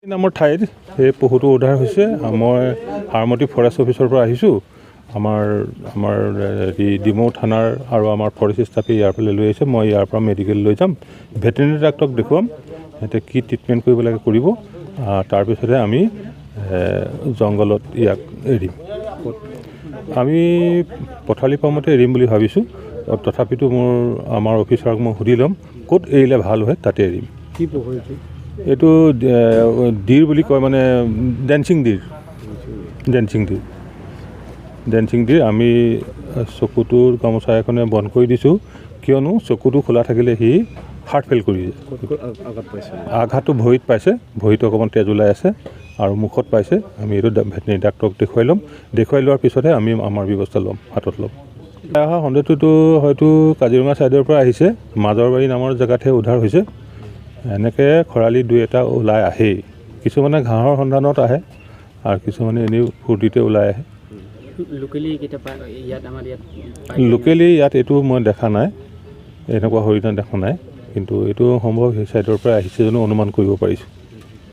নামৰ ঠাইত সেই পশুটো উদ্ধাৰ হৈছে। মই হাৰমতি ফৰেষ্ট অফিচৰ পৰা আহিছোঁ। আমাৰ ডিমৌ থানাৰ আৰু আমাৰ ফৰেষ্ট ষ্টাফে ইয়াৰ পৰা লৈ আহিছে। মই ইয়াৰ পৰা মেডিকেল লৈ যাম, ভেটেৰিনেৰী ডাক্তৰক দেখুৱাম, সিহঁতে কি ট্ৰিটমেণ্ট কৰিব লাগে কৰিব। তাৰপিছতে আমি জংঘলত ইয়াক এৰিম। আমি পথালি ফাৰ্মতে এৰিম বুলি ভাবিছোঁ। তথাপিতো আমাৰ অফিচাৰক মই সুধি ল'ম ক'ত এৰিলে ভাল হয়, তাতে এৰিম। কি পশু এইটো ডিৰ বুলি কয়, মানে ডেন্সিং ডিৰ। আমি চকুটোৰ গামোচা এখনে বন্ধ কৰি দিছোঁ, কিয়নো চকুটো খোলা থাকিলে সি হাৰ্ট ফেইল কৰি যায়। আঘাতটো ভৰিত পাইছে, ভৰিটো অকণমান তেজ ওলাই আছে আৰু মুখত পাইছে। আমি এইটো ভেটেৰিনেৰী ডাক্তৰক দেখুৱাই ল'ম। দেখুৱাই লোৱাৰ পিছতহে আমি আমাৰ ব্যৱস্থা হাতত ল'ম। অহা সন্দেহটোতো হয়তো কাজিৰঙা ছাইডৰ পৰা আহিছে, মজ'ৰব নামৰ জেগাতহে উদ্ধাৰ হৈছে। এনেকৈ খৰালি দুই এটা ওলাই আহেই। কিছুমানে ঘাঁহৰ সন্ধানত আহে আৰু কিছুমানে এনেই ফূৰ্তিতে ওলাই আহে। লোকেলি ইয়াত এইটো মই দেখা নাই, এনেকুৱা হৰিণা দেখা নাই, কিন্তু এইটো সম্ভৱ সেই ছাইডৰ পৰা আহিছে যেনো অনুমান কৰিব পাৰিছোঁ।